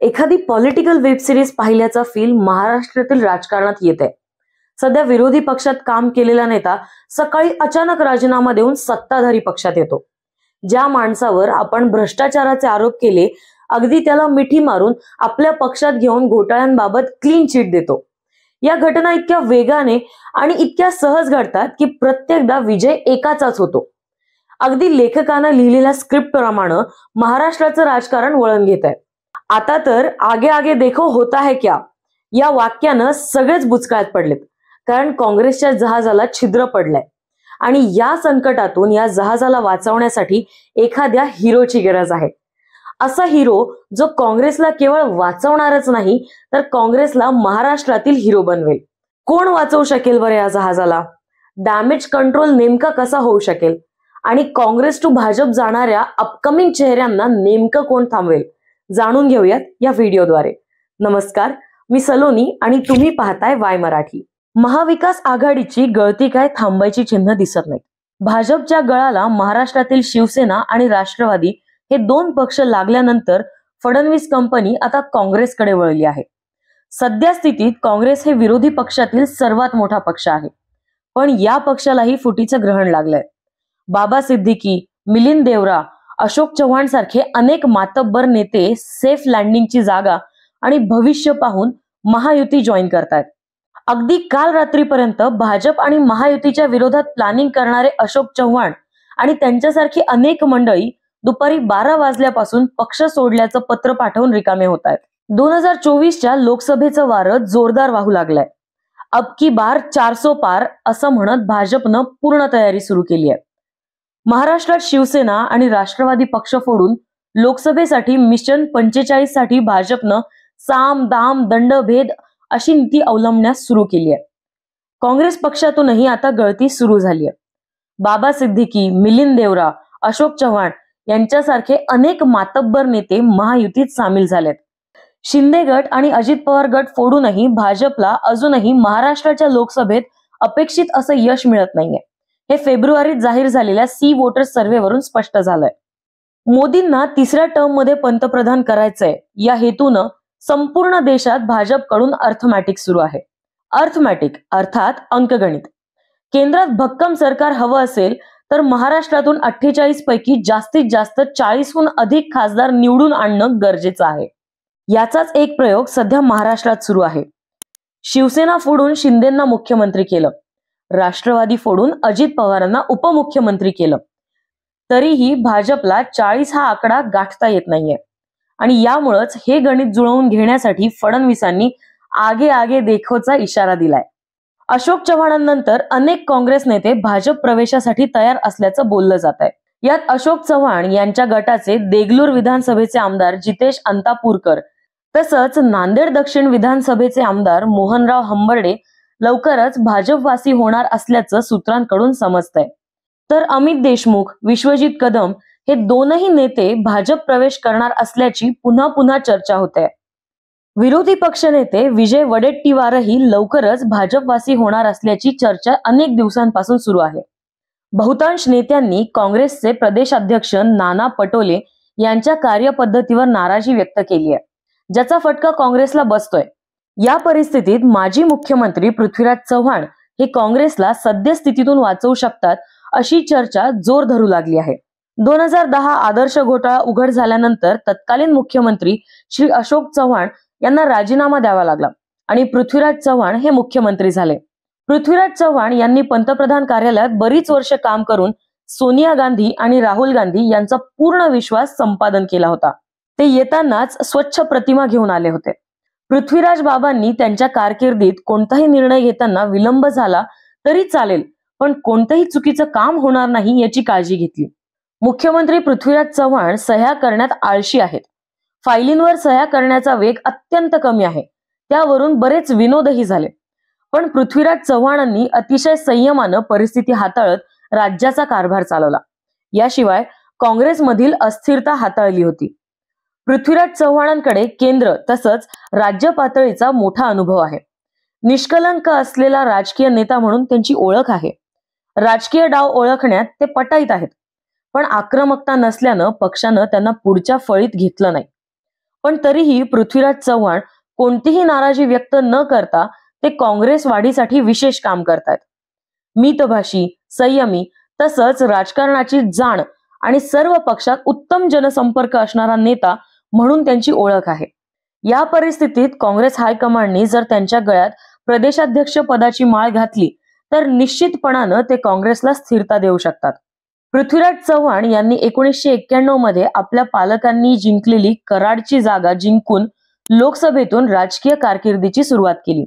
एखादी political web series पाहिल्याचा feel महाराष्ट्रातील राजकारणात येत आहे। सध्या विरोधी पक्षात काम केलेला नेता सकाळी अचानक राजीनामा देऊन सत्ताधारी पक्षात येतो। ज्या माणसावर आपण भ्रष्टाचाराचे आरोप केले, अगदी त्याला मिठी मारून आपल्या पक्षात घेऊन घोटाळ्यांबाबत क्लीन चिट देतो। या घटना इतक्या वेगाने आणि इतक्या सहज घडतात की प्रत्येकदा विजय एकाचाच होतो। अगदी लेखकानं लिहिलेल्या स्क्रिप्ट प्रमाणे महाराष्ट्राचं राजकारण वळण घेत आहे। आता तर आगे आगे देखो होता है क्या या वाक्यानं सगळेच बुचकळ्यात पडलेत, कारण काँग्रेसच्या जहाजाला छिद्र पडलंय आणि या संकटातून या जहाजाला वाचवण्यासाठी एखाद्या हिरोची गरज आहे। असा हिरो जो काँग्रेसला केवळ वाचवणारच नाही तर काँग्रेसला महाराष्ट्रातील हिरो बनवेल। कोण वाचवू शकेल बरं या जहाजाला? डॅमेज कंट्रोल नेमका कसा होऊ शकेल आणि काँग्रेस टू भाजप जाणाऱ्या अपकमिंग चेहऱ्यांना नेमकं कोण थांबवेल? जाणून घेऊयात या व्हिडिओद्वारे। नमस्कार, मी सलोनी आणि तुम्ही पाहताय वाय मराठी। महाविकास आघाडीची गळती काय थांबायची चिन्ह दिसत नाही। भाजपच्या गळाला महाराष्ट्रातील शिवसेना आणि राष्ट्रवादी हे दोन पक्ष लागल्यानंतर फडणवीस कंपनी आता काँग्रेसकडे वळली आहे। सध्या स्थितीत काँग्रेस हे विरोधी पक्षातील सर्वात मोठा पक्ष आहे, पण या पक्षालाही फुटीचं ग्रहण लागलंय। बाबा सिद्दीकी, मिलिंद देवरा, अशोक चव्हाण सारखे अनेक मातब्बर नेते सेफ लँडिंगची जागा आणि भविष्य पाहून महायुती जॉईन करतायत। अगदी काल रात्रीपर्यंत भाजप आणि महायुतीच्या विरोधात प्लॅनिंग करणारे अशोक चव्हाण आणि त्यांच्यासारखी अनेक मंडळी दुपारी 12 वाजल्यापासून पक्ष सोडल्याचं पत्र पाठवून रिकामे होत आहेत। 2024च्या लोकसभेचं वारं जोरदार वाहू लागलंय। अब की बार 400 पार असं म्हणत भाजपनं पूर्ण तयारी सुरू केली आहे। महाराष्ट्रात शिवसेना आणि राष्ट्रवादी पक्ष फोडून लोकसभेसाठी मिशन 45 साठी भाजपनं साम दाम दंडभेद अशी नीती अवलंबण्यास सुरू केली आहे। काँग्रेस पक्षातूनही आता गळती सुरू झाली आहे। बाबा सिद्दीकी, मिलिंद देवरा, अशोक चव्हाण यांच्यासारखे अनेक मातब्बर नेते महायुतीत सामील झालेत। शिंदे गट आणि अजित पवार गट फोडूनही भाजपला अजूनही महाराष्ट्राच्या लोकसभेत अपेक्षित असं यश मिळत नाहीये। हे फेब्रुवारीत जाहीर झालेल्या सी वोटर सर्व्हेवरून स्पष्ट झालंय। मोदींना तिसऱ्या टर्म मध्ये पंतप्रधान करायचंय या हेतूनं संपूर्ण देशात भाजपकडून अर्थमॅटिक सुरू आहे। अर्थमॅटिक अर्थात अंकगणित। केंद्रात भक्कम सरकार हवं असेल तर महाराष्ट्रातून 48 पैकी जास्तीत जास्त 40हून अधिक खासदार निवडून आणणं गरजेचं आहे। याचाच एक प्रयोग सध्या महाराष्ट्रात सुरू आहे। शिवसेना फोडून शिंदेंना मुख्यमंत्री केलं, राष्ट्रवादी फोडून अजित पवारांना उपमुख्यमंत्री केलं, तरीही भाजपला 40 हा आकडा गाठता येत नाहीये आणि यामुळेच हे गणित जुळवून घेण्यासाठी फडणवीसांनी आगे आगे देखोचा इशारा दिलाय। अशोक चव्हाणांनंतर अनेक काँग्रेस नेते भाजप प्रवेशासाठी तयार असल्याचं बोललं जात आहे। यात अशोक चव्हाण यांच्या गटाचे देगलूर विधानसभेचे आमदार जितेश अंतापूरकर तसंच नांदेड दक्षिण विधानसभेचे आमदार मोहनराव हंबर्डे लवकरच भाजपवासी होणार असल्याचं सूत्रांकडून समजतंय। तर अमित देशमुख, विश्वजित कदम हे दोनही नेते भाजप प्रवेश करणार असल्याची पुन्हा पुन्हा चर्चा होते। विरोधी पक्षनेते विजय वडेट्टीवारही लवकरच भाजपवासी होणार असल्याची चर्चा अनेक दिवसांपासून सुरू आहे। बहुतांश नेत्यांनी काँग्रेसचे प्रदेशाध्यक्ष नाना पटोले यांच्या कार्यपद्धतीवर नाराजी व्यक्त केली आहे, ज्याचा फटका काँग्रेसला बसतोय। या परिस्थितीत माजी मुख्यमंत्री पृथ्वीराज चव्हाण हे काँग्रेसला सद्यस्थितीतून वाचवू शकतात अशी चर्चा जोर धरू लागली आहे। 2010 आदर्श घोटाळा उघड झाल्यानंतर तत्कालीन मुख्यमंत्री श्री अशोक चव्हाण यांना राजीनामा द्यावा लागला आणि पृथ्वीराज चव्हाण हे मुख्यमंत्री झाले। पृथ्वीराज चव्हाण यांनी पंतप्रधान कार्यालयात बरीच वर्ष काम करून सोनिया गांधी आणि राहुल गांधी यांचा पूर्ण विश्वास संपादन केला होता। ते येतानाच स्वच्छ प्रतिमा घेऊन आले होते। पृथ्वीराज बाबांनी त्यांच्या कारकिर्दीत कोणताही निर्णय घेताना विलंब झाला तरी चालेल, पण कोणतंही चुकीचं काम होणार नाही याची काळजी घेतली। मुख्यमंत्री पृथ्वीराज चव्हाण सह्या करण्यात आळशी आहेत। फायलींवर सह्या करण्याचा वेग अत्यंत कमी आहे, त्यावरून बरेच विनोदही झाले। पण पृथ्वीराज चव्हाणांनी अतिशय संयमानं परिस्थिती हाताळत राज्याचा कारभार चालवला। याशिवाय काँग्रेसमधील अस्थिरता हाताळली होती। पृथ्वीराज चव्हाणांकडे केंद्र तसंच राज्य पातळीचा मोठा अनुभव आहे। निष्कलंक असलेला राजकीय नेता म्हणून त्यांची ओळख आहे। राजकीय डाव ओळखण्यात ते पटाईत आहेत, पण आक्रमकता नसल्यानं पक्षानं त्यांना पुढच्या फळीत घेतलं नाही। पण तरीही पृथ्वीराज चव्हाण कोणतीही नाराजी व्यक्त न करता ते काँग्रेस वाढीसाठी विशेष काम करतात. मितभाषी, संयमी तसंच राजकारणाची जाण आणि सर्व पक्षात उत्तम जनसंपर्क असणारा नेता म्हणून त्यांची ओळख आहे. या परिस्थितीत काँग्रेस हायकमांडनी जर त्यांच्या गळ्यात प्रदेशाध्यक्ष पदाची माळ घातली तर निश्चितपणानं ते काँग्रेसला स्थिरता देऊ शकतात. पृथ्वीराज चव्हाण यांनी 1991 मध्ये आपल्या पालकांनी जिंकलेली कराडची जागा जिंकून लोकसभेतून राजकीय कारकिर्दीची सुरुवात केली.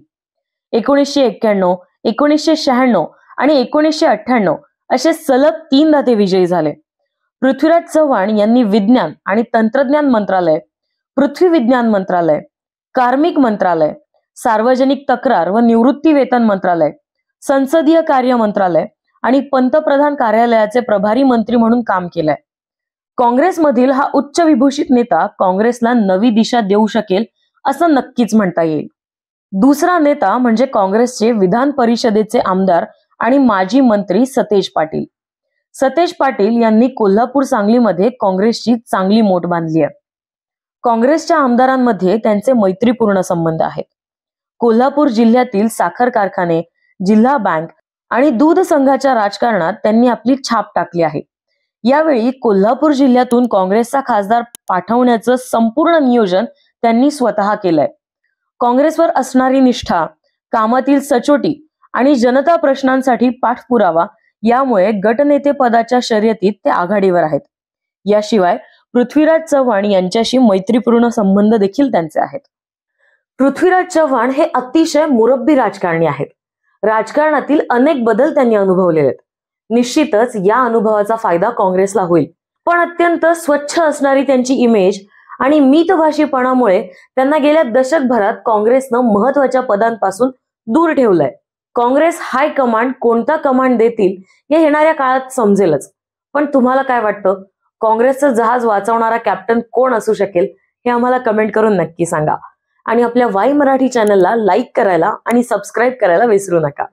1991, 1996 आणि 1998 असे सलग 3दा ते विजयी झाले. पृथ्वीराज चव्हाण यांनी विज्ञान आणि तंत्रज्ञान मंत्रालय, पृथ्वी विज्ञान मंत्रालय, कार्मिक मंत्रालय, सार्वजनिक तक्रार व निवृत्ती वेतन मंत्रालय, संसदीय कार्य मंत्रालय आणि पंतप्रधान कार्यालयाचे प्रभारी मंत्री म्हणून काम केलंय. काँग्रेसमधील हा उच्च विभूषित नेता काँग्रेसला नवी दिशा देऊ शकेल असं नक्कीच म्हणता येईल. दुसरा नेता म्हणजे काँग्रेसचे विधान परिषदेचे आमदार आणि माजी मंत्री सतेज पाटील. सतेज पाटील यांनी कोल्हापूर सांगलीमध्ये काँग्रेसची चांगली मोठ बांधली आहे. काँग्रेसच्या आमदारांमध्ये त्यांचे मैत्रीपूर्ण संबंध आहेत. कोल्हापूर जिल्ह्यातील साखर कारखाने, जिल्हा बँक आणि दूध संघाच्या राजकारणात त्यांनी आपली छाप टाकली आहे. यावेळी कोल्हापूर जिल्ह्यातून काँग्रेसचा खासदार पाठवण्याचं संपूर्ण नियोजन त्यांनी स्वतः केलंय. काँग्रेसवर असणारी निष्ठा, कामातील सचोटी आणि जनता प्रश्नांसाठी पाठपुरावा यामुळे गटनेते पदाच्या शर्यतीत ते आघाडीवर आहेत. याशिवाय पृथ्वीराज चव्हाण यांच्याशी मैत्रीपूर्ण संबंध देखील त्यांचे आहेत. पृथ्वीराज चव्हाण हे अतिशय मुरब्बी राजकारणी आहेत. राजकारणातील अनेक बदल त्यांनी अनुभवलेले आहेत. निश्चितच या अनुभवाचा फायदा काँग्रेसला होईल. पण अत्यंत स्वच्छ असणारी त्यांची इमेज आणि मितभाषीपणामुळे त्यांना गेल्या दशकभरात काँग्रेसनं महत्वाच्या पदांपासून दूर ठेवलंय. काँग्रेस हायकमांड कोणता कमांड देतील हे येणाऱ्या काळात समजेलच. पण तुम्हाला काय वाटतं, काँग्रेसचं जहाज वाचवणारा कॅप्टन कोण असू शकेल हे आम्हाला कमेंट करून नक्की सांगा. आणि आपल्या वाई मराठी चॅनलला लाईक करायला आणि सबस्क्राईब करायला विसरू नका.